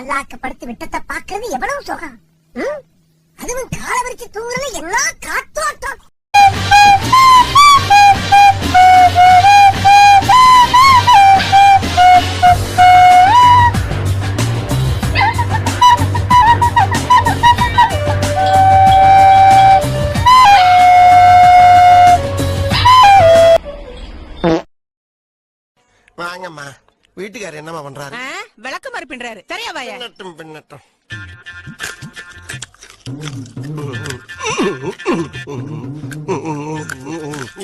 பல்லாக்க படுத்து விட்டத்தை பாக்குறது எவ்வளவு சுகம். அதுவும் கால வரிச்சு தூங்குறது என்ன காத்தோட்டம். வாங்கம்மா, வீட்டுக்காரர் என்னமா பண்றாரு? விளக்கு மாதிரி பின்றாரு. சரியா வாயா? பின்னட்டும்.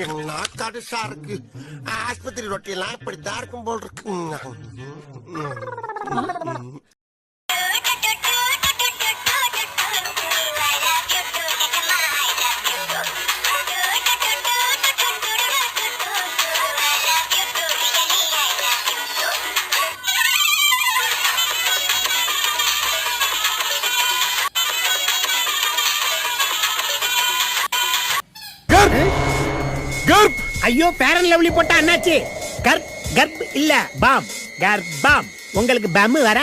என்ன கடுசா இருக்கு. ஆஸ்பத்திரி ரொட்டி எல்லாம் இப்படித்தான் இருக்கும் போல் இருக்கு. ஐயோ, பேரன் லவ்லி போட்டா என்னாச்சு? கர்ப் இல்ல பாம், கர்ப்பம். உங்களுக்கு பம் வர